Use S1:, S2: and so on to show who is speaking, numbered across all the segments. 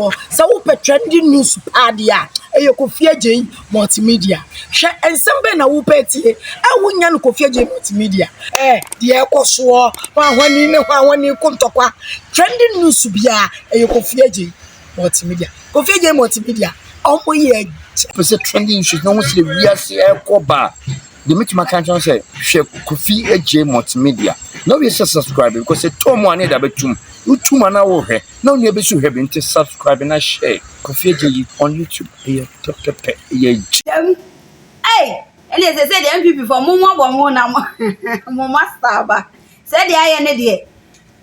S1: wo so wo pe trending news padia e Kofi Agye multimedia hwe ensembe na wo pe tie e wonya no Kofi Agye multimedia de ekoso wahwani ne wahwani kontokwa trending news bia e Kofi Agye multimedia Kofi Agye multimedia omo ye
S2: pese trending issues no want to we are see ekoba the meet my country say hwe Kofi Agye multimedia no we subscribe because say to mo ane da betum YouTube man na wo hwe na onu be su hwe be subscribe and share Kofi Agye on YouTube
S3: hey ele say the NPP for mo bo na mo master ba say the aye ne de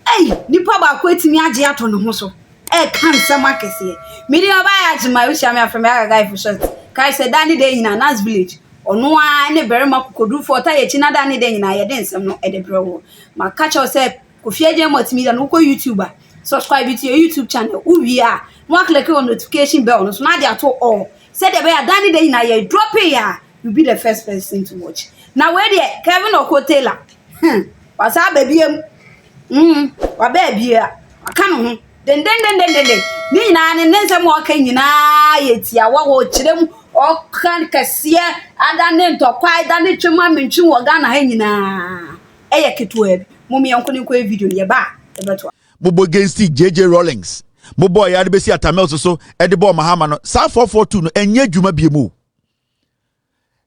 S3: hey nipa ba ko etimi agye ato ne ho so kan sama kese me dey oba agye ma we shame afem aga guy for short kai say dani dey in Anas village onu a ne berema kokodu for ta ye chi na dani dey in ye den nsem no e de brewo ma catch us say Kofi Agye multimedia no ko YouTuber subscribe to your YouTube channel uwi a mo click on notification bell no so na dey ato all say the be dani dey in ye drop here you be the first person to watch now where there Kavin Taylor wasa babiem wa babia aka no ho den ni na ne nsem o kan nyina yetia wo kirem o kan kase ada ne ntokwa da ne twema mentwi wo Ghana ha nyina eye ketuwa mumi yanko ni ko video ne ba ebeto
S4: Bobo against JJ Rawlings Bobo ya de besi atamel so e de ball Mahama no sa 442 no enye dwuma biemu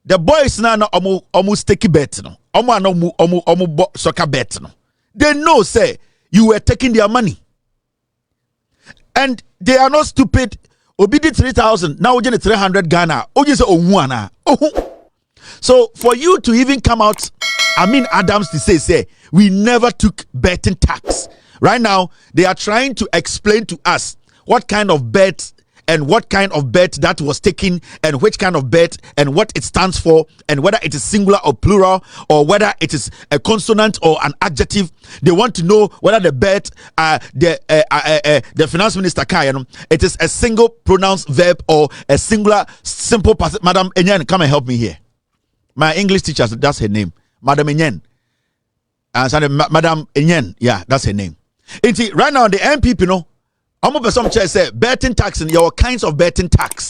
S4: the boys na omo sticky bet no omo soccer bet no they know say you were taking their money and they are not stupid. Obi did 3,000 now we 300 Ghana oji say ohu ana so for you to even come out Adams to say we never took betting tax. Right now they are trying to explain to us what kind of bet and what kind of bet that was taken and which kind of bet and what it stands for and whether it is singular or plural or whether it is a consonant or an adjective. They want to know whether the bet the finance minister it is a single pronounced verb or a singular simple passive. Madam Enyen, come and help me here. My English teacher, that's her name. Madam Enyen. Madam Enyen, yeah, that's her name. Right now the NPP no I'm over some chair say betting tax and your kinds of betting tax.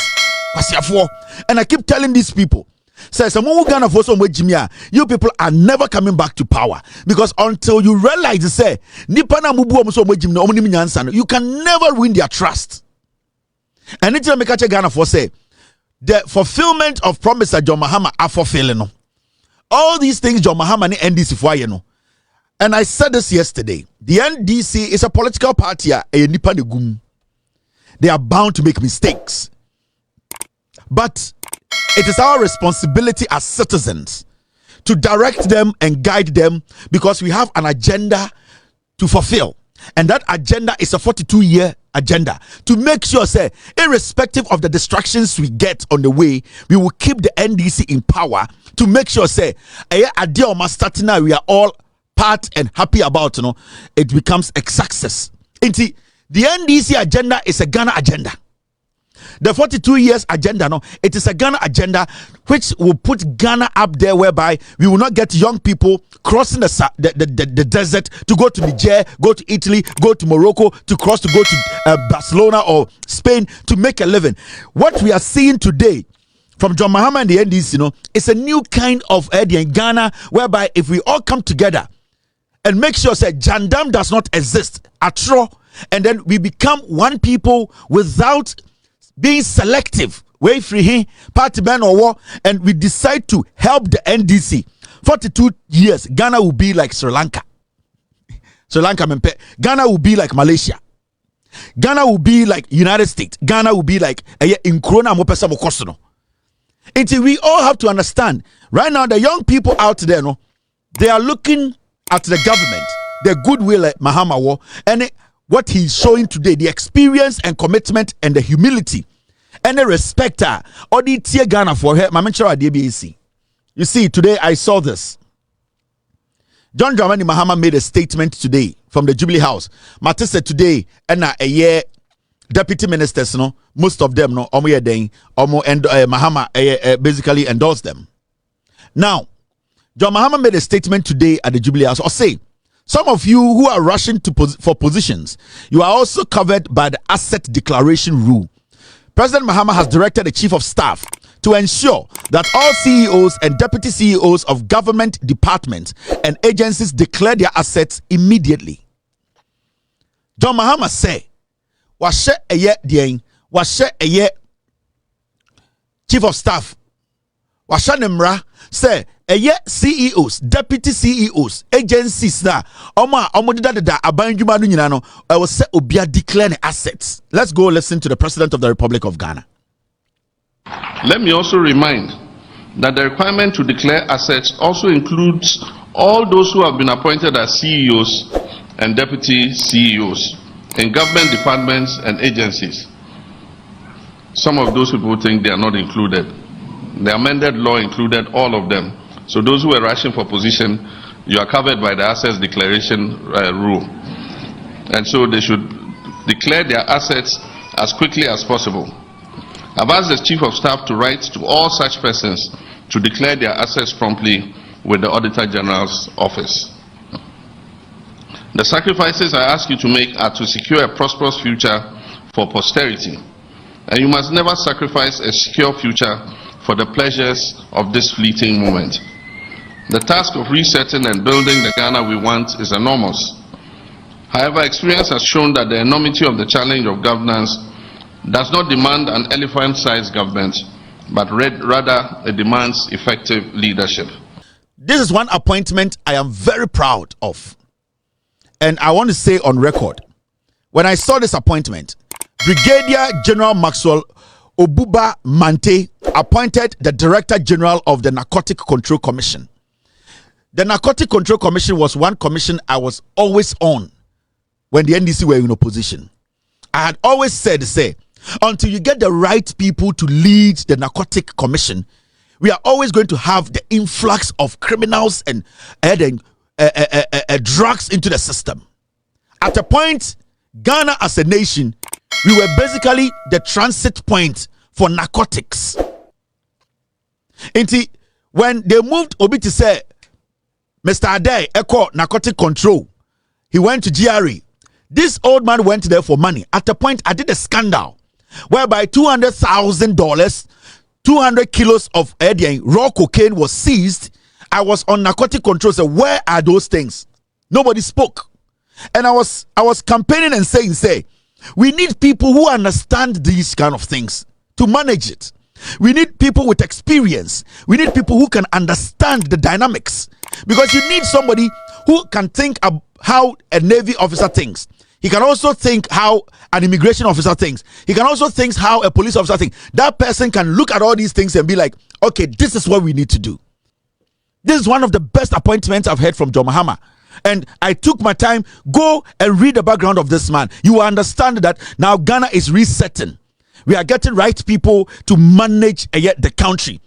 S4: And I keep telling these people, say someone Ghana for some Jimia, you people are never coming back to power because until you realize say Nipana Mubu you can never win their trust. And it's make Ghana for say the fulfillment of promise that John Mahama are fulfilling. All these things John Mahama and NDC for you know. And I said this yesterday. The NDC is a political party. They are bound to make mistakes. But it is our responsibility as citizens to direct them and guide them because we have an agenda to fulfill. And that agenda is a 42-year agenda to make sure, say, irrespective of the distractions we get on the way, we will keep the NDC in power to make sure, say, we are all part and happy about, it becomes a success. The NDC agenda is a Ghana agenda. The 42 years agenda, it is a Ghana agenda which will put Ghana up there whereby we will not get young people crossing the desert to go to Niger, go to Italy, go to Morocco, to go to Barcelona or Spain to make a living. What we are seeing today from John Mahama and the NDC, is a new kind of idea in Ghana whereby if we all come together and make sure that Jandam does not exist at all, and then we become one people without being selective, way free party ban or war, and we decide to help the NDC. 42 years, Ghana will be like Sri Lanka. Ghana will be like Malaysia. Ghana will be like United States. Ghana will be like in Corona Mopesa Mokosono. Until we all have to understand, right now the young people out there, they are looking at the government, the goodwill at Mahama War, and what he's showing today, the experience and commitment and the humility and the respect or the tier Ghana for her. You see, today I saw this. John Dramani Mahama made a statement today from the Jubilee House. Mate said today, and a year deputy ministers, most of them, Mahama basically endorsed them. Now, John Mahama made a statement today at the Jubilee House, or say, Some of you who are rushing for positions, you are also covered by the asset declaration rule. President Mahama has directed the chief of staff to ensure that all CEOs and deputy CEOs of government departments and agencies declare their assets immediately. John Mahama say, "Washe eye dien, washe eye chief of staff, washe nemra say eye CEOs, deputy CEOs, agencies na omo dida abanjuma no nyina no I will say obia declare the assets." Let's go listen to the President of the Republic of Ghana.
S5: Let me also remind that the requirement to declare assets also includes all those who have been appointed as CEOs and deputy CEOs in government departments and agencies. Some of those people think they are not included. The amended law included all of them. So those who are rushing for position, you are covered by the assets declaration rule. And so they should declare their assets as quickly as possible. I've asked the Chief of Staff to write to all such persons to declare their assets promptly with the Auditor General's office. The sacrifices I ask you to make are to secure a prosperous future for posterity. And you must never sacrifice a secure future for the pleasures of this fleeting moment. The task of resetting and building the Ghana we want is enormous. However, experience has shown that the enormity of the challenge of governance does not demand an elephant-sized government, but rather it demands effective leadership.
S4: This is one appointment I am very proud of. And I want to say on record, when I saw this appointment, Brigadier General Maxwell Obuba Mante appointed the Director General of the Narcotic Control Commission. The Narcotic Control Commission was one commission I was always on when the NDC were in opposition. I had always said, until you get the right people to lead the Narcotic Commission, we are always going to have the influx of criminals and drugs into the system. At a point, Ghana as a nation, we were basically the transit point for narcotics. When they moved Obi to say, Mr. Ade, Echo Narcotic Control, he went to GRE. This old man went there for money. At a point, I did a scandal whereby $200,000, 200 kilos of raw cocaine was seized. I was on narcotic control. So where are those things? Nobody spoke. And I was campaigning and saying, we need people who understand these kind of things to manage it. We need people with experience. We need people who can understand the dynamics. Because you need somebody who can think of how a Navy officer thinks. He can also think how an immigration officer thinks. He can also think how a police officer thinks. That person can look at all these things and be like, okay, this is what we need to do. This is one of the best appointments I've heard from John Mahama. And I took my time, go and read the background of this man. You will understand that now Ghana is resetting. We are getting right people to manage the country.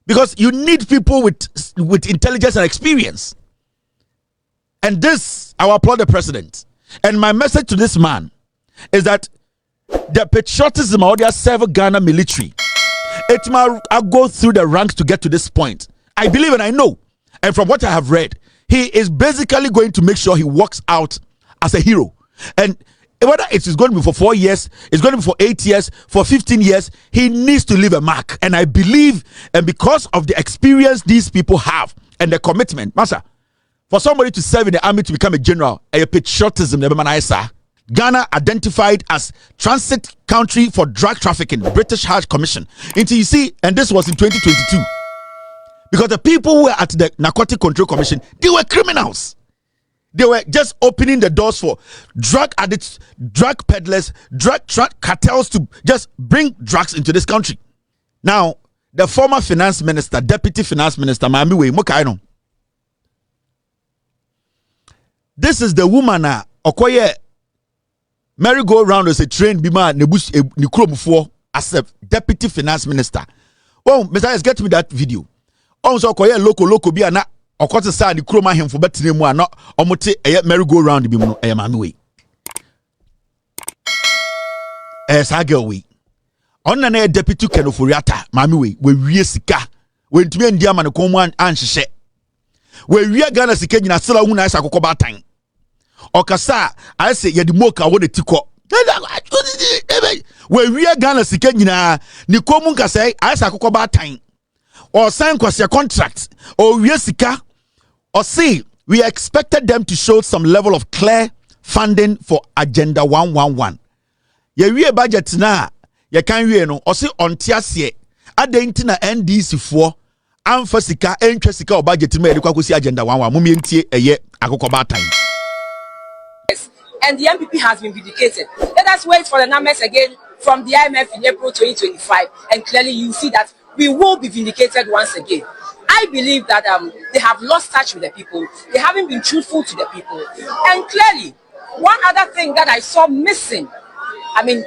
S4: Because you need people with intelligence and experience. And this, I will applaud the president. And my message to this man is that the patriotism of the serve Ghana military, it might go through the ranks to get to this point. I believe and I know, and from what I have read, he is basically going to make sure he walks out as a hero. And whether it is going to be for 4 years, it's going to be for 8 years, for 15 years, he needs to leave a mark. And I believe, and because of the experience these people have and the commitment, Master, for somebody to serve in the army to become a general, a patriotism, Ghana identified as transit country for drug trafficking, British High Commission. Until you see, and this was in 2022. Because the people who were at the Narcotic Control Commission, they were criminals. They were just opening the doors for drug addicts, drug peddlers, drug cartels to just bring drugs into this country. Now, the former finance minister, deputy finance minister, Mamiwe Mokaino. This is the woman Okoye merry-go-round as a train bima nebus nikromufo as a deputy finance minister. Oh, Mr. Let's get me that video. Oh, so Okoye loco bi ana okote sa nikroma hemfo betene mu ana omote merry-go-round bi mu no mami we. Sa girl we. Onna na deputy kenoforiata mami we wie sika. We ntumi ndi ama ne komu anhyehyɛ. We wie Ghana sika nyina sela hu na isa kokobatan. okasa I say ye the moka wo the tiko we Ghana sika nyina ni komu nkasa I say akokɔ ba tan or sign kwase contract or we sika or see we expected them to show some level of clear funding for agenda 111 ye wie budget na ye kan wie no or see on tiasie adenti na NDC for amfa sika entwa sika o budget ma edikwa kosi agenda 111 mumientie eye akokɔ ba tan.
S6: And the NPP has been vindicated. Let us wait for the numbers again from the IMF in April 2025, and clearly you see that we will be vindicated once again. I believe that they have lost touch with the people. They haven't been truthful to the people. And clearly, one other thing that I saw missing,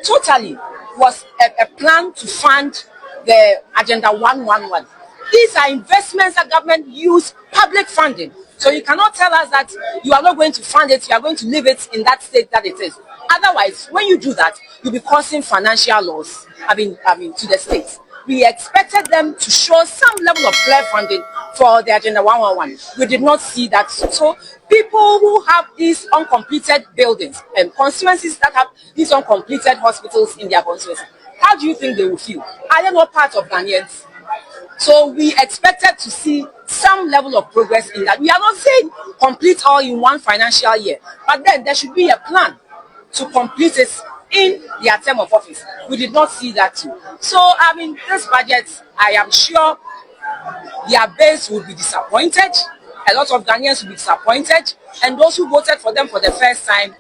S6: totally, was a plan to fund the Agenda 111. These are investments that government use public funding. So you cannot tell us that you are not going to fund it, you are going to leave it in that state that it is. Otherwise, when you do that, you'll be causing financial loss, to the states. We expected them to show some level of clear funding for the Agenda 111. We did not see that. So people who have these uncompleted buildings and constituencies that have these uncompleted hospitals in their constituencies, how do you think they will feel? Are they not part of Ghanaians? So we expected to see some level of progress in that. We are not saying complete all in one financial year, but then there should be a plan to complete it in their term of office. We did not see that too. So, this budget, I am sure their base will be disappointed. A lot of Ghanaians will be disappointed. And those who voted for them for the first time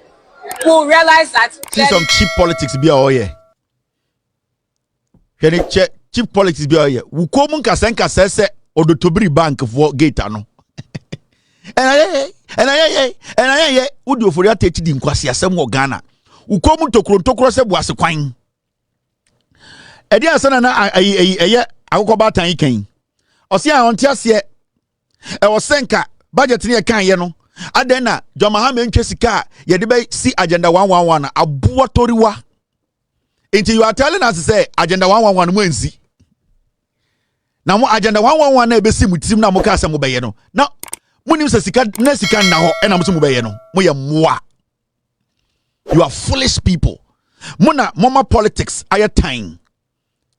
S6: will realize that...
S4: See some cheap politics be all here. Can you check? Cheap politics be all here. Wukomun kasenka sese odotobri bank for gate ano. And I udio for that teach di nkwasi asem wo Ghana. Wukomun tokro se boase kwan. Edi asana na akokɔ ba tan kan. Ɔse a ɔnte ase e wo senka budget ne kan ye no. Aden na John Mahama ntwe sika ye de be si agenda 111 na aboa toriwa. Until you are telling us to say agenda 111 mo ensi. Now agenda 111 na ebesi mutim na mo ka asem be ye no. Now munim se sika na sika na ho e na mo so mo be ye no. Mo ye moa. You are foolish people. Mama politics aya time.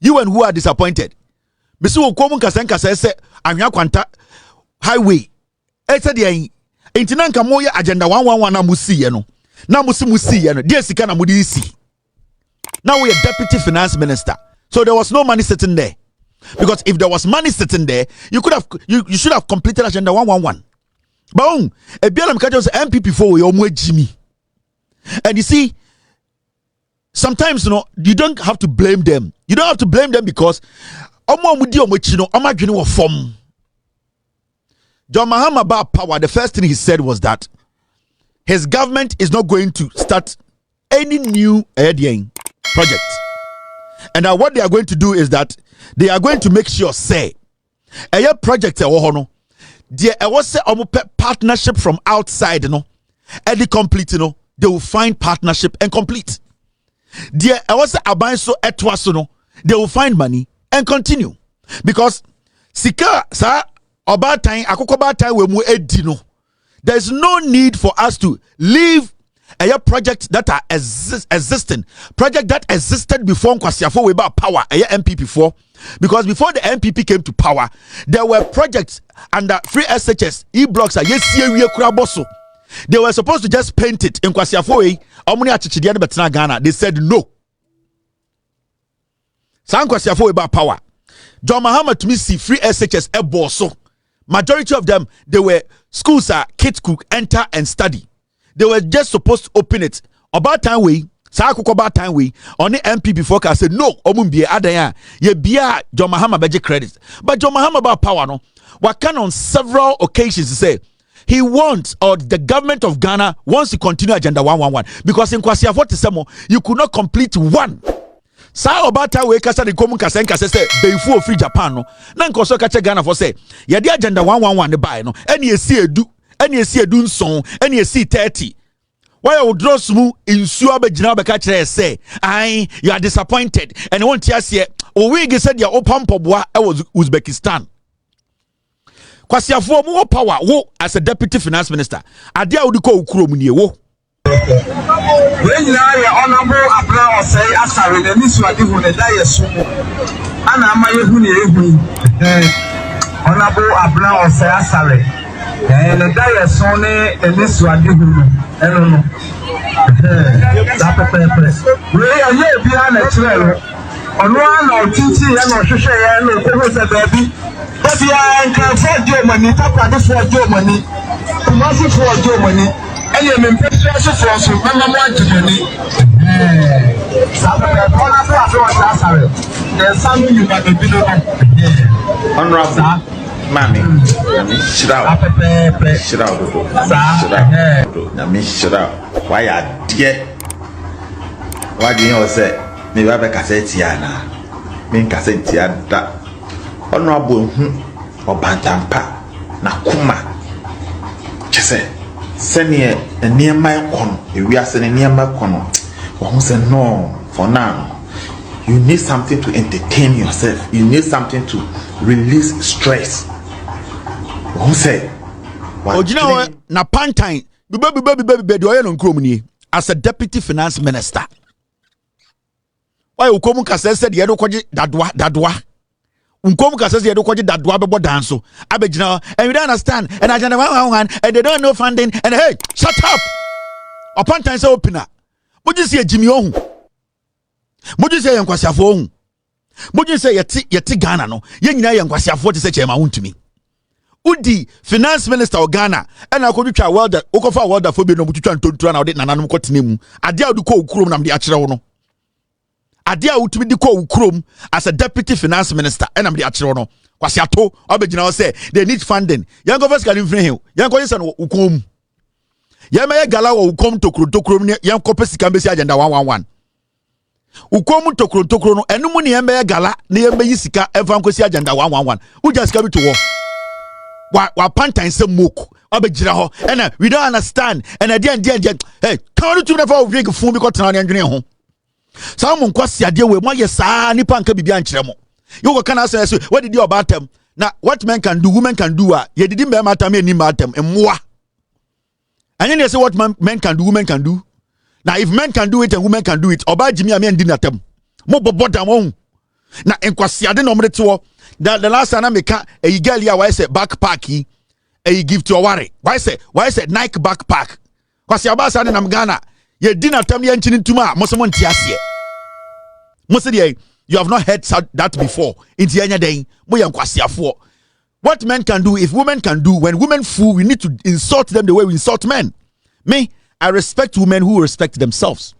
S4: You and who are disappointed. Bisi wo komu kasa se anwa kwanta highway. E se de entina nka mo ye agenda 111 na musi ye no. Na musi ye no. De sika na mo di si. Now we are deputy finance minister. So there was no money sitting there. Because if there was money sitting there, you should have completed agenda 111. But a BLM was NPP for your Jimmy. And you see, sometimes you don't have to blame them. You don't have to blame them because John Mahama about power, the first thing he said was that his government is not going to start any new project. And now what they are going to do is that they are going to make sure say a project there was a partnership from outside and the complete they will find partnership and complete. There was a banso etwaso they will find money and continue because sika sa obatan akokobatan we mu edino. There is no need for us to leave a project that are existing, project that existed before Nkwasiafo we about power, a NPP for, because before the NPP came to power, there were projects under free SHS, e-blocks, they were supposed to just paint it in Nkwasiafo Ghana. They said no. San Nkwasiafo we about power. John Mahama to me see free SHS eboso. Majority of them, they were schools kids could enter and study. They were just supposed to open it. About time we, about time we, on the MP before I said no, Omumbie Adaya, ye bia John Mahama beje credit. But John Mahama about power no, what can on several occasions to say he wants, or the government of Ghana wants to continue agenda 111 because in Nkwasiafo Tisemo you could not complete one. Sa about time we kasa de komu kasa nkasa say beifu of free Japan no. Na nkoso kache Ghana for say ye de agenda 111 the buy no. Any esi edu. And you see a dun song, and you see 30. Why I would draw smooth in Suabe Jinabaka say, you are disappointed, and won't yes yet. Or we said your open pobwa, I was Uzbekistan. Kwasiafo more power, wo as a deputy finance minister. Adia would call Kuromuni, wo,
S7: When you are honorable Abra or say, Asari, the Miss Wadihu, the Daya Sumo, and I'm my honorable Abra or say, Asari, and the Daya Sone, the Miss Wadihu, I don't know. We are here behind a trail. On one or two, and or Shusha, and the baby. But you are in Germany, Papa, this was Germany, Kumasi for Germany. And you're in pressure for us, remember what to do. There's something you got to do.
S8: Honorable Mammy, sit out. Sit out. Sit out. Why are dear? Why do you say, maybe I say Tiana? Mean Cassetiana. Honorable or Bantampa, Nakuma. Chese. Senior and near my corner, if we are sending near my corner, who say no for now. You need something to entertain yourself, you need something to release stress. Who say,
S4: oh, you know, na Pantine, baby, as a deputy finance minister. Why you come said the other dadwa? Unkom says you don't that dwabbo dance. Abegina, and you don't understand, and I don't know, and they don't know funding, and hey, shut up! Upon time so opener. Would you say Jimmy Own? Would you say Yankwasiafo? Would you say Yeti Ghana? No, Yankwasiafo to say Chema to me. Udi, finance minister of Ghana, and I could try well that Okofa World for being able to turn out Nanam Cotinum. I dare to call Krum and the Acherono. Adia utumi diko ukrom as a deputy finance minister and I'm the actual no kwasiato obegina say they need funding young governors can influence him young governors and ukom yema gala wo ukom tokrom young corpus kambesi agenda 111 ukom tokrom no enum ne yema gala ne yema yisika evan kosi agenda 111 who just come to war wa pantan se moku obegina ho and we don't understand and hey can you never drink phone because tana ndwene ho Someone kwasi ade we mo yesa nipa nka bibia nkyere mo you go can say what did you about them now what men can do women can do ye did me matter me ni matter emwa and then they say what men can do women can do now if men can do it and women can do it oba jimi am ndi natem mo boboda mo na enkwasi ade no mre to the last time I make a girl here why say backpack e give to worry why say Nike backpack kwasi abasa na Ghana ye dinner time ye nchini tuma mosomo ntiase you have not heard that before inti enya den mo ye nkwasiafo what men can do if women can do when women fool we need to insult them the way we insult men. Me I respect women who respect themselves.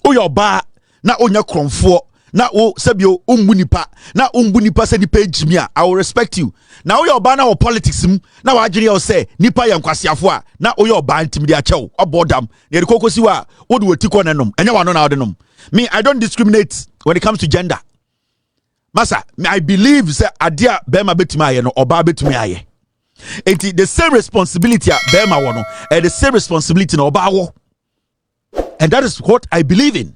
S4: O your ba na onya kromfo na o sebio umbunipa na umbunipa se nipa ejimia I will respect you. Na o your ba na o politics na wa adwene o say nipa ya nkwasiafo a na o your ba ntimidi achew obodam na de kokosi wa wo de wati konenom enya wa no na wo de nom. Me I don't discriminate when it comes to gender. Masa I believe say adia bema betuma aye no oba betuma aye. Enti the same responsibility bema wo no and the same responsibility na oba wo. And that is what I believe in.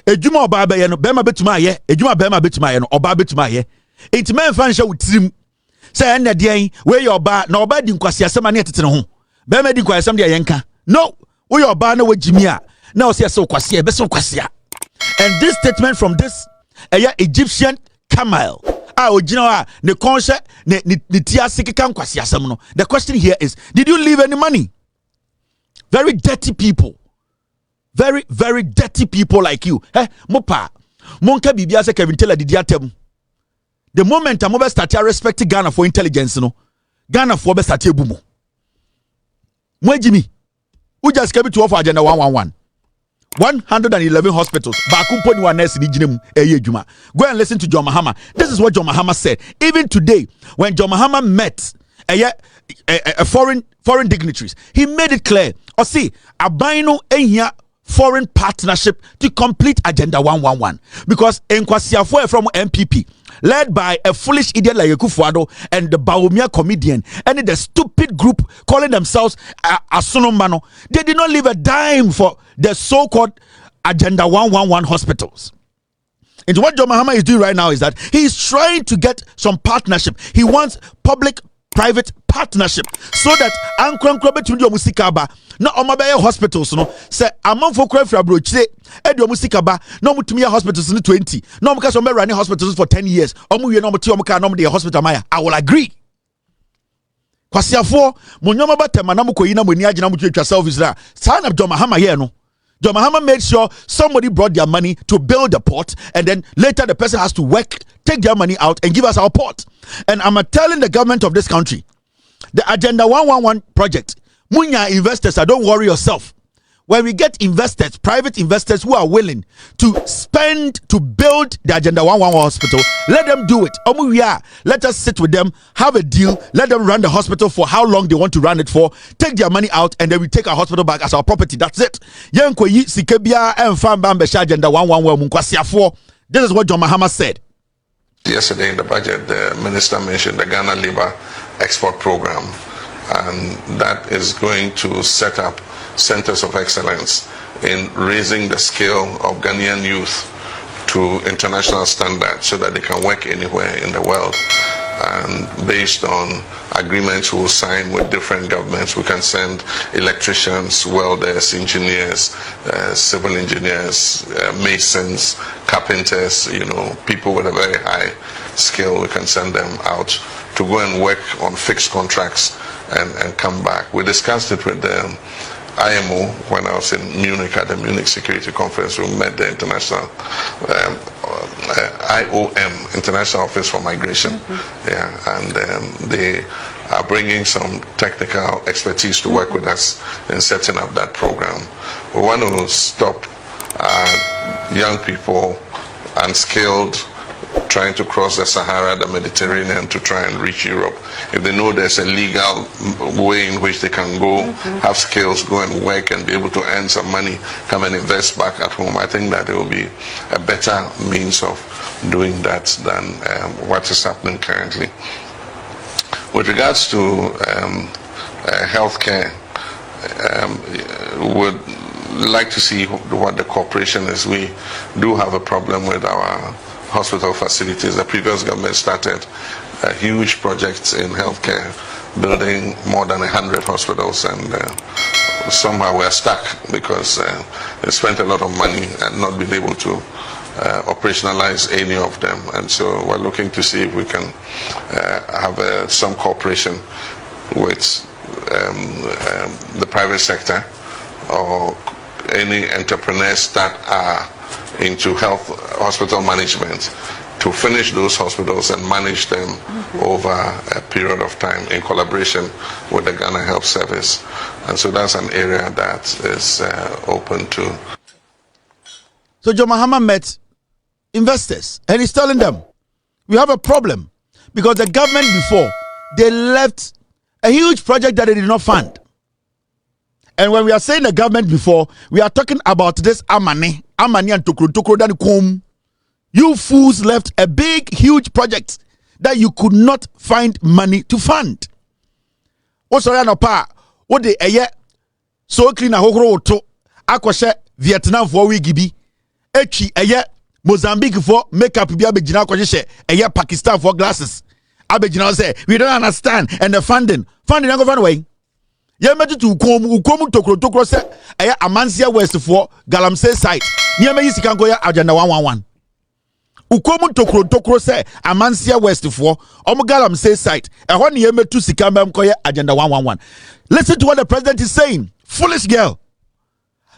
S4: Ejuma oba be ye no bema betuma aye, ejuma bema betuma aye no oba betuma aye. Enti men fan hye wutirim say na de we your oba na oba di nkwasi asema na etete ne ho. Bema di nkwasi asema de yenka. No, we your oba na wajimi a na o say so kwasi e be so kwasi a. And this statement from this Egyptian camel the question here is, did you leave any money? Very dirty people, very very dirty people like you. Mopa monka bibia se Kavin Taylor did yatem. The moment I'm over start respect Ghana for intelligence no Ghana for be start bumo mwejimi who just came to offer agenda 111 111 hospitals. Go and listen to John Mahama. This is what John Mahama said. Even today, when John Mahama met a foreign dignitaries, he made it clear. Or see, abino enya foreign partnership to complete agenda 111 because Nkwasiafo from NPP, led by a foolish idiot like Ekufuado and the Baumia comedian and the stupid group calling themselves Asunomano, they did not leave a dime for the so-called agenda 111 hospitals. And what John Mahama is doing right now is that he is trying to get some partnership. He wants public-private partnership so that na omabeye hospitals no say amanfo kura fra brochire e de omusika ba na omutumi ya hospitals no 20 na omka so running hospitals for 10 years omuwie na omte omka na omde hospital maya. I will agree. Kwasiafo monyoma batema na mukoyi na moni agina mutwa selfies na sa na John Mahama ye no. John Mahama made sure somebody brought their money to build the port, and then later the person has to work, take their money out and give us our port. And I'm telling the government of this country, the Agenda 111 project, Munya investors, don't worry yourself. When we get investors, private investors who are willing to spend to build the Agenda 111 hospital, let them do it. Let us sit with them, have a deal, let them run the hospital for how long they want to run it for, take their money out, and then we take our hospital back as our property. That's it. Agenda 111. This is what John Mahama said.
S5: Yesterday in the budget, the minister mentioned the Ghana Labour Export Program, and that is going to set up centers of excellence in raising the skill of Ghanaian youth to international standards so that they can work anywhere in the world. And based on agreements we'll sign with different governments, we can send electricians, welders, engineers, civil engineers, masons, carpenters, people with a very high skill. We can send them out to go and work on fixed contracts and come back. We discussed it with them. IMO, when I was in Munich at the Munich Security Conference, we met the international IOM, International Office for Migration, and they are bringing some technical expertise to work with us in setting up that program. We want to stop young people, unskilled, trying to cross the Sahara, the Mediterranean to try and reach Europe. If they know there's a legal way in which they can go, have skills, go and work and be able to earn some money, come and invest back at home, I think that there will be a better means of doing that than what is happening currently. With regards to healthcare, would like to see what the cooperation is. We do have a problem with our hospital facilities. The previous government started huge projects in healthcare, building more than 100 hospitals, and somehow we're stuck because they spent a lot of money and not been able to operationalize any of them. And so we're looking to see if we can have some cooperation with the private sector or any entrepreneurs that are into health hospital management to finish those hospitals and manage them over a period of time in collaboration with the Ghana Health Service. And so that's an area that is open to.
S4: So John Mahama met investors and he's telling them, we have a problem because the government before, they left a huge project that they did not fund. And when we are saying the government before, we are talking about this Amani and Tokro. You fools left a big, huge project that you could not find money to fund. Also, what the aye so clean a horo to Aquashe Vietnam for we gibi Echi aye Mozambique for makeup be abegina kwashe aye Pakistan for glasses. Abegina say we don't understand and the funding go find way. Yemeti to ukomu tokro se aye Amansia West for Galamsey site. Niema yisi kan go ya Agenda 111. Ukomu tokro se Amansia West for Galamsey site. Ehon yemetu sikamba mko ya Agenda 111. Listen to what the president is saying. Foolish girl.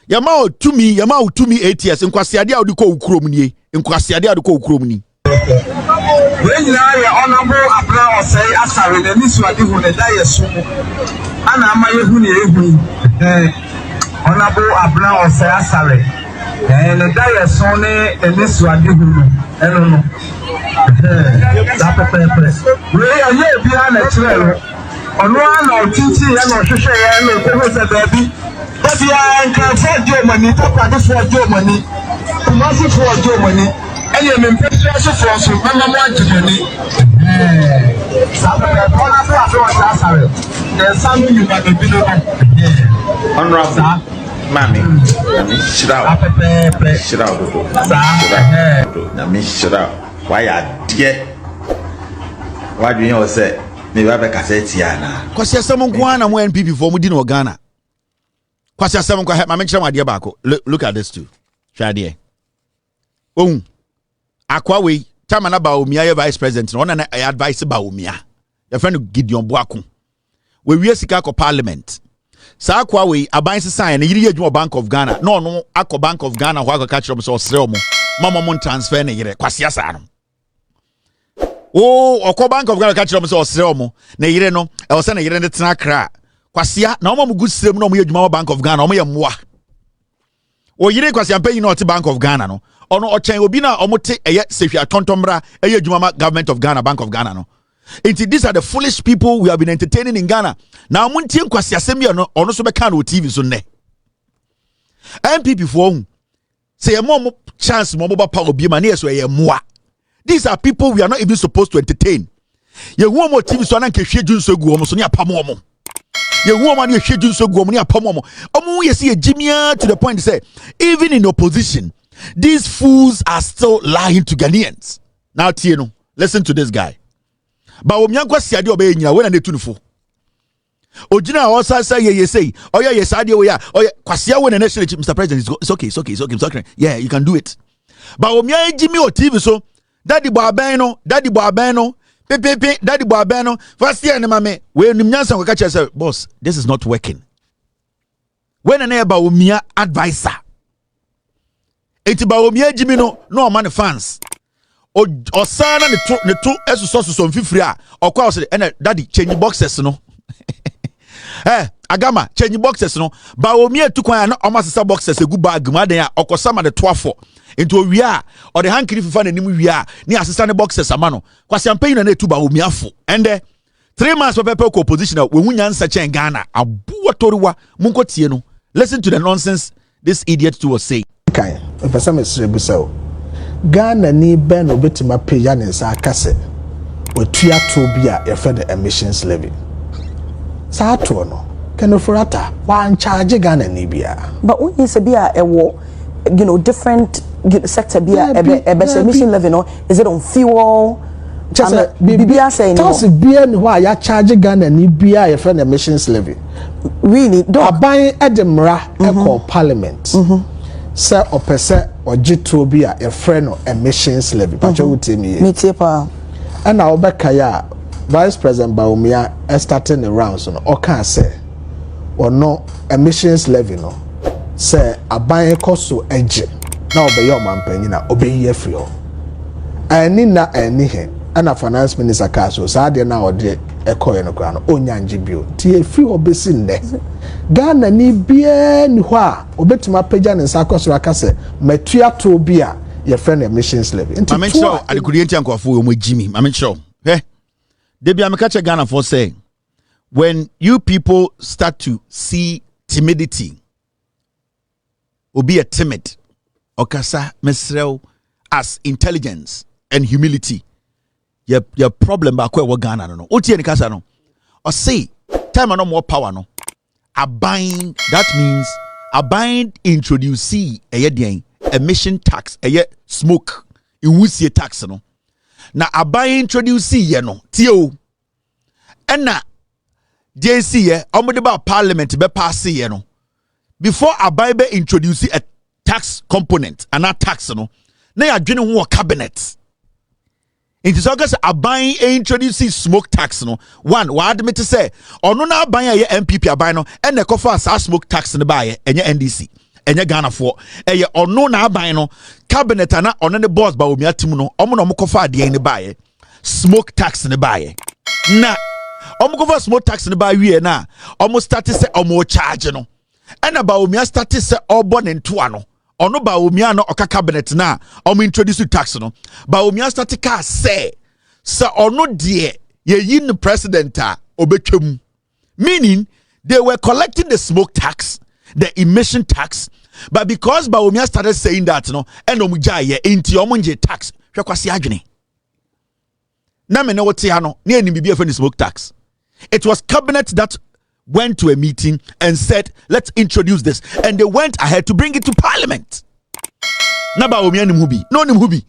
S4: Yama utumi 8 years nkwasiade a odiko ukrom nie. Nkwasiade a odiko ukrom ni.
S7: When you are honorable Abra or say Asari, the Niswadi who the die sumo. Anna Mayehuni, honorable Abra or say Asari, and the die sone and Niswadi who, I don't know. We are here behind a trail. On one or teaching and or Shisha and the baby. But you are in Germany, Papa, this was Germany, Kumasi for Germany. And you're in Petra for some Mama Germany. There's something you got to be doing.
S8: Honorable Mammy, sit out. Sit out. Sit out. Why are dear? Why do you say? Maybe I have a cassette.
S4: Because there's someone who NPP for Mudino Ghana. Kwasi asem ko ma menkyere wade baako. Look at this too. Hwa de. Oh. Akwa we chama na Baumia ye vice president no na advice Baumia. Your friend Gideon Boako. We sika ko parliament. Sa akwa we aban sign na yiri adwuma Bank of Ghana. No akọ Bank of Ghana ho akọ catch them so sere omo. Mama mon transfer na yire Kwasi asa no. Oh, okọ Bank of Ghana catch them so sere omo. Na yire no e wo se na yire ne tena kra. Kwasia na omo mugu sirem na omo ye adwuma Bank of Ghana omo ye mmoa. O yire Kwasia mpanyi na oti Bank of Ghana no. Ono ochen obi na omo te eye sehwia tontombra eye adwuma government of Ghana Bank of Ghana no. These are the foolish people we have been entertaining in Ghana. Now muntie Kwasia asem ye no ono so be kan o TV so ne. NPP for say ye mo chance mo ba pa obi ma na yeso ye mmoa. These are people we are not even supposed to entertain. Ye hu mo TV so na nke hwe dwunso gu omo so ne apam omo. Ye hu omo na hwe dwunso gu omo ne apam omo. Omo ye see jimia to the point say even in opposition these fools are still lying to Ghanaians. Now Tieno, listen to this guy. Ba omyankwa siade obey nyina we na netunufo. Ojina also say ye say, oh yeah, yes ade we ya. Oh yeah, Kwasia we na national chief Mr. President it's okay. Yeah, you can do it. Ba omyan jimi o TV so, daddy bo aben no, daddy bo aben no, first year na mame, we nim nyansa ko catch say, boss, this is not working. When na ba omya advisor. Eti ba omya jimi no man fans. Osana ne to esuso mfifiri a okwa o se ena daddy change boxes no. Agama change boxes no. Ba omya tukwan na omasesa boxes egu bag mu adan a okosama de toafo. Enti owie a o de hankiri fifa na nim wie a ne asesa ne boxes ama no. Kwasi ampanyi na etu ba omya fo. Ende 3 months pepe ko opposition we hunya nsa chen Ghana abu otoriwa munko tie no. Listen to the nonsense this idiot too was saying.
S9: Kai, pesa mesrebu sawo. Ghana ni ben obetima paya ne nsa akase. Otua to bia ye fe the emissions levy. Sa to no. Kenofurata wan charge Ghana ni bia. But
S10: when you say bia ewo different sector bia emission levy no, is it on fuel? Just bibia saying no. Tell bia ni wa ya charge Ghana ni bia ye fe the emissions levy. Really? Aban Edinburgh echo parliament. Sir opese ojitu bi a e friend no emissions levy pacho utimi me tie pa and na obeka ya vice president Baumia starting the rounds no o kan say ono emissions levy no say aban ekoso eje na obeye o mampanyi na obeyi afri o ani na ani he ana finance minister kaso sa de na ode ekoye no kra no onyanji bio tie fi obesi nne Ghana ni bia ni ho a obetima pagya ne nsa akosoro akase matua to bia ye friend emissions levy into
S4: I mention adekurienti ankofo o Jimmy I mention they be amekache Ghana for say when you people start to see timidity or be a timid okasa mesrel as intelligence and humility your problem ba kwa Ghana no otie ni kasa no or say time no more power no abine that means abine introduce emission tax smoke iwusie tax no na abine introduce ye no tio ena JC ye omode ba parliament be pass ye no before abine be introduce a tax component and a tax no na ya dwene ho cabinet. It is August aban introduce smoke tax no one wa admit say ono na aban ye NPP aban no e na kofa sa smoke tax no ba ye enye NDC enye Ghana for eye ono na aban no cabinet na ono ne boss ba omi atim no omo no kofa ade ne ba ye smoke tax ne ba ye na omo kofa smoke tax ne ba wie na omo start say omo charge no e na ba omi start say obo ne ntoa no ono ba omia no oka cabinet na omo introduce tax no ba omia statica say ono de ye yin president a obetwam meaning they were collecting the smoke tax the emission tax but because ba omia started saying that no eno mugya ye enti omo nje tax hwekwase adwene na me ne wote ha no na enim bibia for the smoke tax. It was cabinet that went to a meeting and said, let's introduce this. And they went ahead to bring it to parliament. Naba omi animubi. No animubi.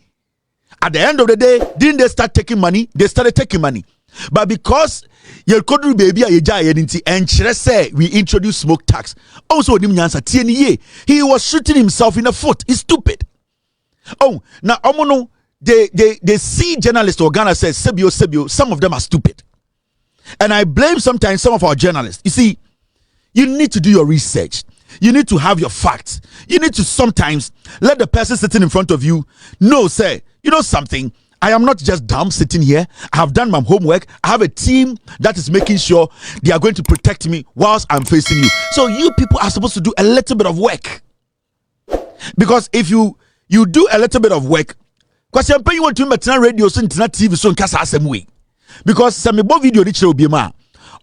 S4: At the end of the day, didn't they start taking money? They started taking money. But because you could baby a giant and say we introduce smoke tax. Also, he was shooting himself in the foot. He's stupid. Oh, now Omono, they see journalists or Ghana says Sebio, some of them are stupid. And I blame sometimes some of our journalists. You see, you need to do your research. You need to have your facts. You need to sometimes let the person sitting in front of you know, say, you know something, I am not just dumb sitting here. I have done my homework. I have a team that is making sure they are going to protect me whilst I'm facing you. So you people are supposed to do a little bit of work. Because if you do a little bit of work, because you want to make radio, so internet TV, so in case same way. Because some video reach will be ma.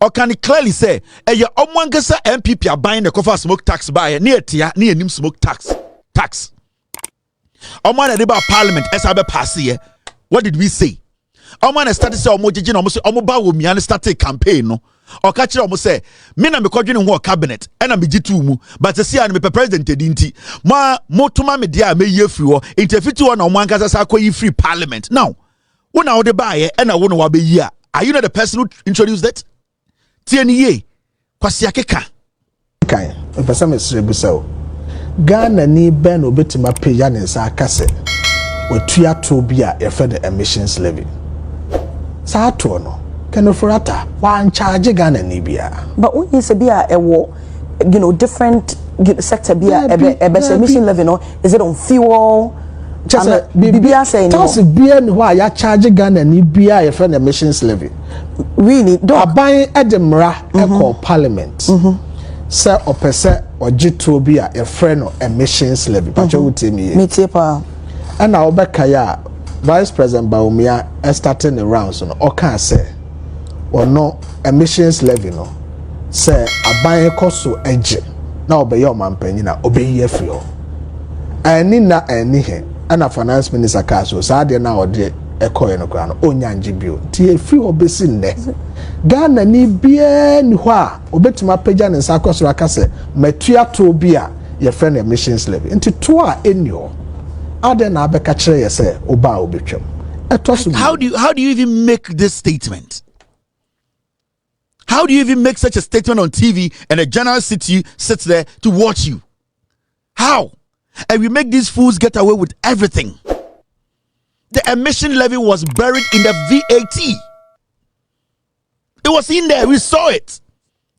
S4: Or can it clearly say, your omwangasa NPP are buying the cover smoke tax by near tia, near nim smoke tax. Omwana deba parliament, esabe pass here. What did we say? Omwana started say omojiji no say omoba wo miane started campaign no. Or catch almost say, me na me kodwene ho cabinet, and I'm jitu mu, but see and me president dinti. Ma motuma me dia me ye free wo, interfiti one on one kasa akoyi free parliament. Now, when I would buy and I won't wabe year. Are you not the person who introduced that? TNE, Kwasiakeka.
S9: Okay, if some is rebuso. Ghana ni ben obetima pay yanis akase. We tuya tobia efe the emissions levy. Sa to no. Kenofurata one charge Ghana ni bia. But when you say bia different sector bia emission levy no, is it on fuel? Just BBA saying no. Beer why ya charge Ghana ni bia your friend emissions levy. Really? Don't buy Edinburgh Echo Parliament. Sir or percent or G2 bia your friend of emissions levy. But you would tell me. And now Bekaya Vice President Baumia is starting the rounds on or can say or no emissions levy no. Say a buy cost so edge. Now obey your man penina obey ye free. And in that any and a finance minister caso Sadia now or de a coin of ground onyanji bill. Tia free obesin ne. Ghana ni bien hua obetima pejan and Sakos Rakase metia tobia your friend emissions levy. Into toa in your other na bekachere ye say oba obetwem.
S4: How do you even make this statement? How do you even make such a statement on TV and a journalist sits there to watch you? How? And we make these fools get away with everything. The emission levy was buried in the VAT. It was in there. We saw it.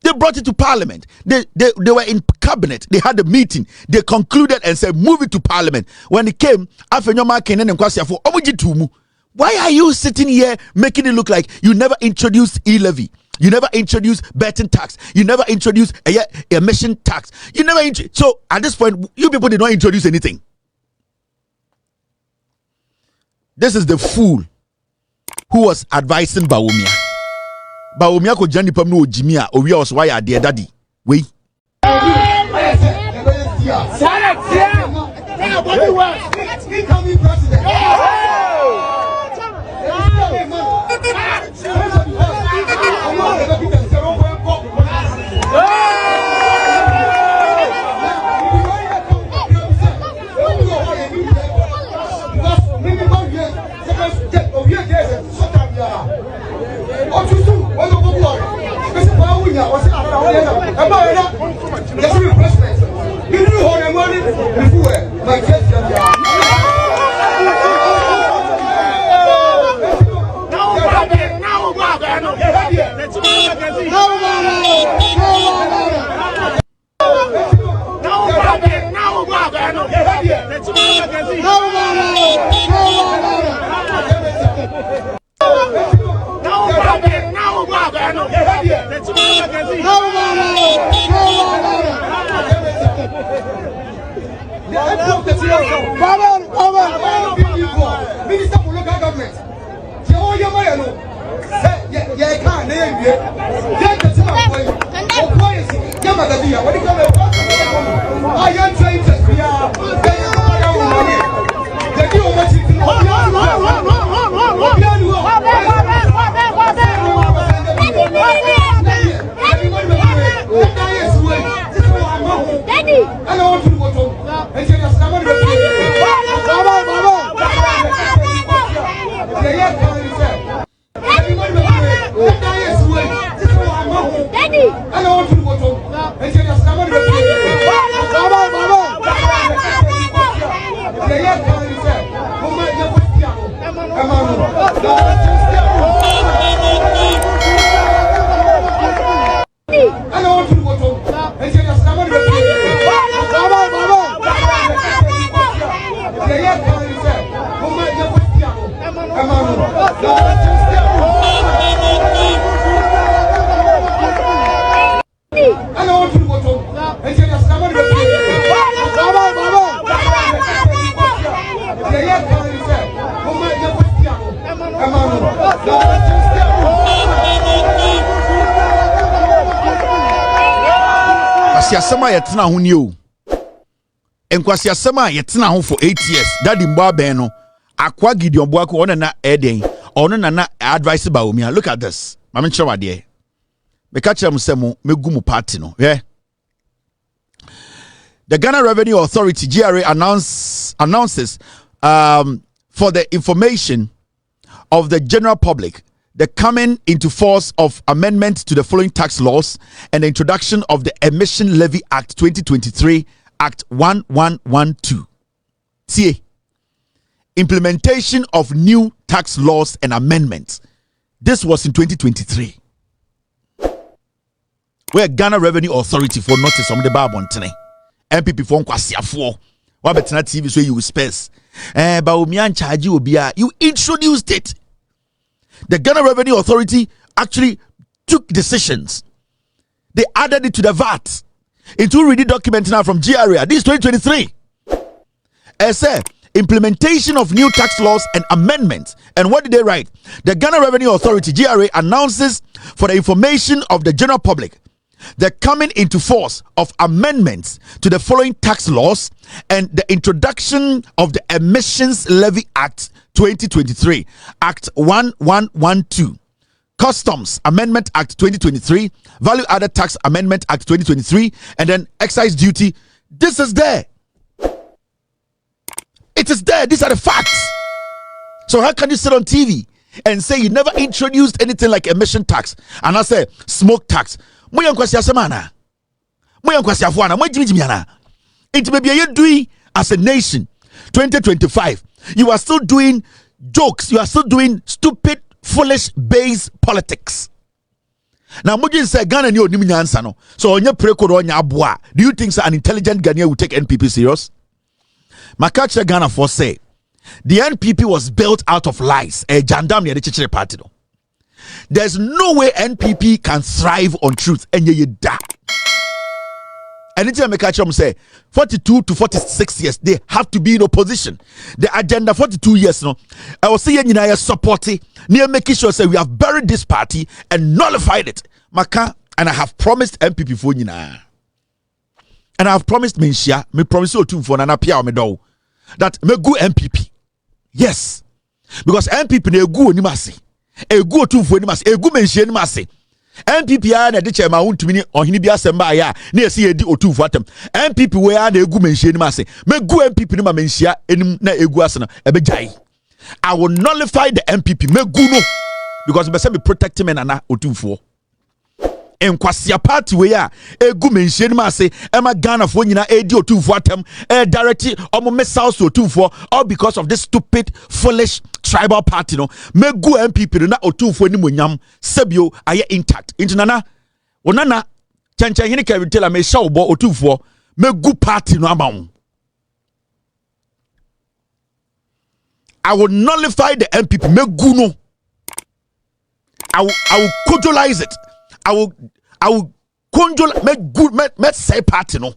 S4: They brought it to Parliament. They were in cabinet. They had a meeting. They concluded and said, move it to Parliament. When it came, why are you sitting here making it look like you never introduced e-levy? You never introduced betting tax. You never introduced emission tax. You never so at this point, you people did not introduce anything. This is the fool who was advising Baumia. Baumia ko jani pam no Jimia o wi os why ade daddy. Wait.
S7: Minister for local government.
S4: Asema yetena ho ni o. Enkwasi asema yetena ho for 8 years. Daddy mba ben no. Akwa Gideon Boako ona na eden. Ono na advice ba omi. Look at this. Mama nche wade. Me ka kire musemo megu mu party no. Yeah. The Ghana Revenue Authority GRA announces for the information of the general public the coming into force of amendments to the following tax laws and the introduction of the Emission Levy Act 2023, Act 1112. See, implementation of new tax laws and amendments. This was in 2023. Where Ghana Revenue Authority for notice on the Barbontene. NPP for Nkwasiafo. Wabetena TV so you space. But Umian charge you you introduced it. The Ghana Revenue Authority actually took decisions. They added it to the VAT. Into read the document now from GRA. This is 2023. Implementation of new tax laws and amendments. And what did they write? The Ghana Revenue Authority, GRA, announces for the information of the general public the coming into force of amendments to the following tax laws and the introduction of the Emissions Levy Act 2023, Act 1112, Customs Amendment Act 2023, Value Added Tax Amendment Act 2023, and then Excise Duty. This is there. It is there. These are the facts. So how can you sit on TV and say you never introduced anything like emission tax and I say smoke tax? Moyan kwasi asemana. Moyan kwasi afuana. Moy jimi ana. It may be you doing as a nation 2025. You are still doing jokes. You are still doing stupid, foolish base politics. Now Mujin say Ghana ni onimi nyansa no. So onye prekoro onya aboa. Do you think so an intelligent Ghanaian will take NPP serious? Makacha Ghana for say the NPP was built out of lies. A jandam near the Chichire party no. There's no way NPP can thrive on truth. And you da. Anytime I catch them say 42 to 46 years, they have to be in opposition. The agenda 42 years, no. I was saying you supporting near making sure say we have buried this party and nullified it. Maka and I have promised NPP for you now. And I have promised Menshia, me promise you to for an appeal me do that me go NPP. Yes. Because NPP ne go ni masi. E go to for ni masi. E go Menshia ni masi. NPP na de chairman wuntumi ohini bi asemba ya na esi edi otu fu atem NPP we ya na egu menhia ni mase me gu NPP ni ma menhia enim na egu ase na ebejai. I will nullify the NPP me gu no because be say me protect men na otu fu enkwasia party we ya egu menhia ni mase e ma Ghana fo nyina edi otu fu atem direct omo missiles otu fu all because of this stupid foolish tribal party no me gu NPP na otu fu ni monyam sebio aye intact intinana wonana chancha hini Kavin Taylor me sha obo otu fu me gu party no amawo. I will nullify the NPP me gu no. I will codularize it. I will control me good me say party no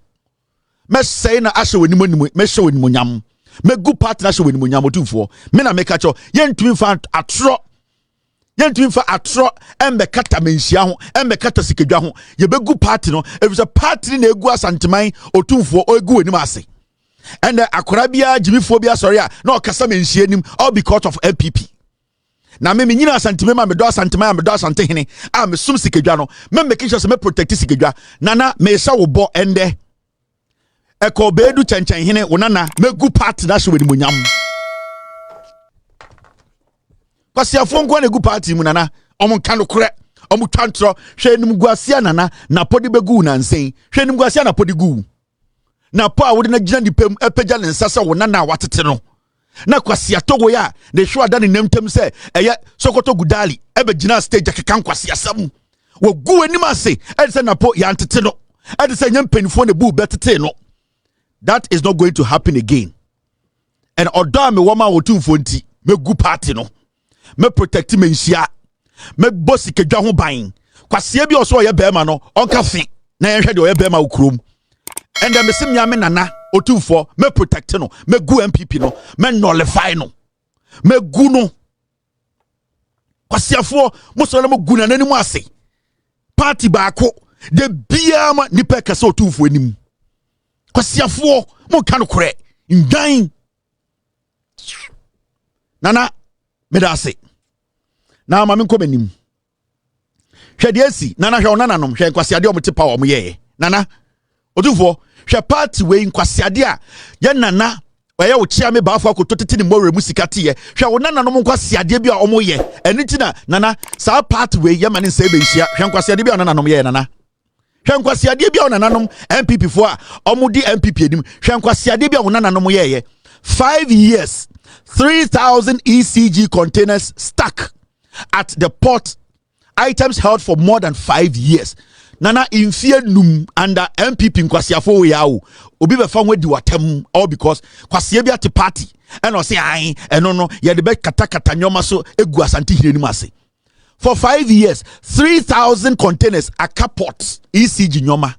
S4: me say na ashe wani me show wani monyam me good party na show wani monyam otufo me na me ka cho yentumi fa atro embe kata menhia ho embe kata sikedwa ho ye be good party no if a party na egu asanteman otufo egu wani ase and akora bia jimifo bia sorry na okasa menhia nim all because of NPP. Na me nyina asantime ma me do asante hene a me sum sikedwa no me make sure me protect sikedwa nana me sha wo bo ende eko beedu chenchen hene wo nana me gu party na hwe ni monyam kwasi afon kwa na gu party mu nana omo nka no kore omu twantro hwe nim guasia nana na podi begu na nsen hwe nim guasia na podi gu na po a wode na gina dipem epagya ne nsasa wo nana watete no na kwasia togo ya de hwe ada ne nemtem se eye sokoto gudali ebe gina stage akeka kwasia sam wo gu anim ase ede se na po ya ntete no ede se nyam penifo ne bu betete no. That is not going to happen again. And odo me woma wotumfo nti me gu party no me protect me nsia me bosi kedwa ho ban kwasia bi oso ye bema no onka fe na ye hwe de ye bema ukrom and me sim ya me nana otumfo me protect no me gu NPP no me nullify no me gu no kwasiafo mo so na mo gu na nanim ase party baako de biama nipa kase otumfo anim kwasiafo mo kan kore ndan nana medase na ma me nkomanim hwede asi nana hwe onana nom hwe kwasiade omte power mo ye nana odufo hwe party we nkwasiade a ye nana oye wo chia me baafo akototete ni more musikate ye hwe onana nom nkwasiade bi a omo ye eni tina nana sa party we ye mane nsa benhia hwe nkwasiade bi a onana nom ye nana hwe nkwasiade bi a onana nom NPP fo a omo di NPP edim hwe nkwasiade bi a onana nom ye 5 years 3,000 ECG containers stuck at the port, items held for more than 5 years. Nana in fear num under NPP nkwasiafo we yawo obi be fa nwadi watam all because kwasia bi at party and o say ai eno no ye de be kata nyoma so egu asante hire nim ase. For 5 years 3,000 containers at port ECG nyoma.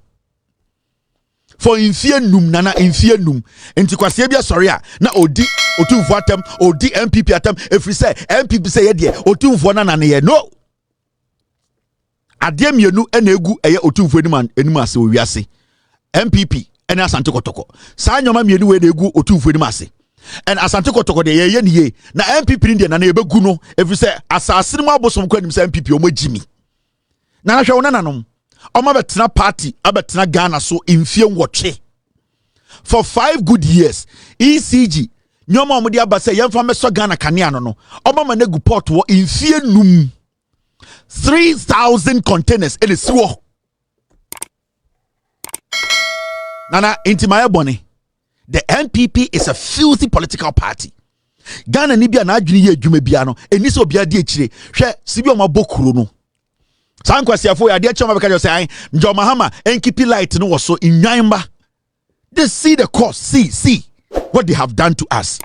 S4: For in fear num nana in fear num enti kwasia bi sorry a na odi otumfo atam odi NPP atam efri say NPP say ye de otumfo na ye no ade mienu ena egu eye otumfo enim ase owiase NPP ena asante kotoko sa nyoma mienu we na egu otumfo enim ase en asante kotoko de ye niye na NPP ndi na ye begu no efri say asase mu abosom kwanim say NPP omagimi na hwe wonanom Oma betena party abetena Ghana so infie nwotwe for 5 good years ECG nyoma omudi abase yemfa meso Ghana kanea no oma manegu port wo infie num 3,000 containers in siwo nana intimaye boni. The NPP is a filthy political party. Ghana ni bia na adwene ye adwuma bia no eni so bia de akire hwe sibi o mabokuro no Sankwasiafo ya de choma beka say Njo Mahama NPP light no was so inyanba. They see the cost, see what they have done to us.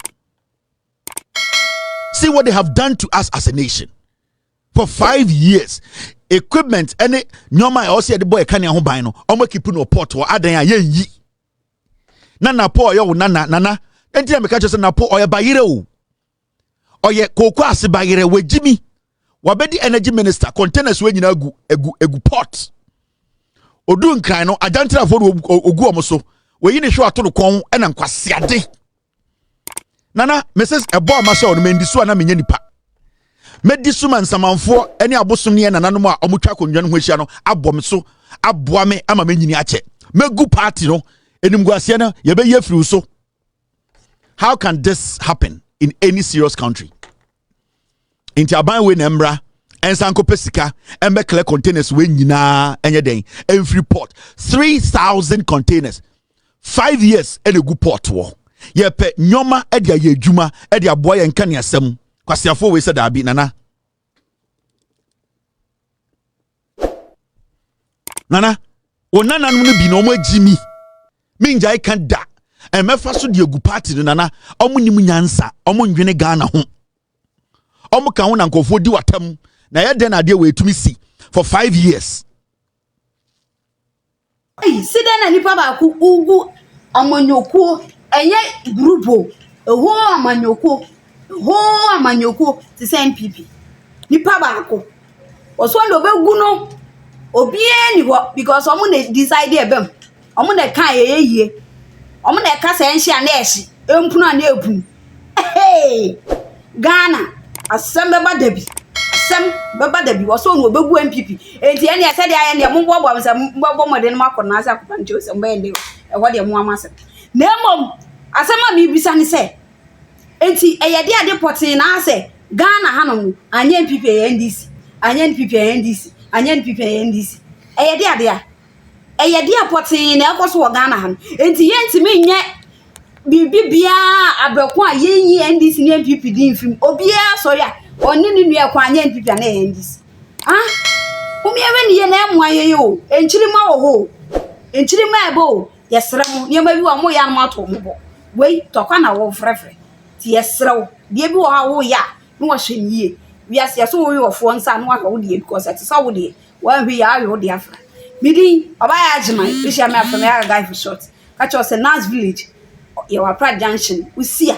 S4: See what they have done to us as a nation. For 5 years, equipment any nyoma also the boy kan ho ban no omo keep no port or adan ya yi. Nana po yo nana enti na meka say na po oye bayire o. Oye kokwa ase bayire wejimi. Wabedi energy minister containers we nyina egu port odu nkran no ajantra for ogu omoso we yi ne hwe ato no kon ena nkwasiade nana Mrs. Ebo Masha no mendisu na menya nipa medisu man samanfo ene abosom ne nananom a omutwa konwa no ho hia no abom so aboame ama menyini ache megu party no enimguase na ye be ye firi so. How can this happen in any serious country? Inti aban we nembra ensanko pesika embe clear containers we nyina enye den every port 3,000 containers 5 years e gu port wo ye pe nyoma e dia ye adwuma e dia boa ye nka ne asem kwasiafo we se da bi nana onana no bi no mo agimi minja I kan da emefa so de gu party no nana omunim nyansa omundwene Ghana ho omuka ho na nkofo di watam na ye den ade we tumi si for 5 years.
S3: Hey, sida na nipa ba ku ugu amanyoko enye grupo ho amanyoko ti NPP nipa ba ku oso ndo begu no obie ni ho because omo na decide ebem omo na kan yeye omo na ka se nhia na ehye empunu na epunu hey Ghana asem beba dabi waso no begu NPP enti ene ese de aye ne mo bobo am se bobo mode no makona ase akopa nche ose mba ende e ho de mo amase na emom asema mi bisa ni se enti eye de ade poti na ase Ghana hanom anye NPP NDC anye NPP NDC anya NPP NDC eye dia dia eye dia potin na ekoso wo Ghana han enti yentimi nye bibia abeko a yenyi NDC ne NPP din fim obia sorry a oni ni nua kwa anya NPP na NDC umiewe ni ye na emu aye yo enchirima wo ho enchirima ebo yesra mu niema bi wo mo ya no ato mo bo wei tokwa na wo frefre ti yesra wo de bi wo ha wo ya no wo hwenye wi ase so wo yo fo nsa no aka wo de because it so wo de wa hwi ya yo de afra midi obaya ajiman bi sha me afra me aga guy for short catch us a nice village your Pride Junction usia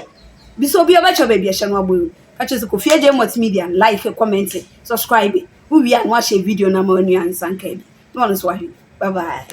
S3: bi so bi obecho ba bi ehye no agbo catch us ko fie je multimedia like comment subscribe we wi an wa share video na ma anu ansan kai no no so bye bye.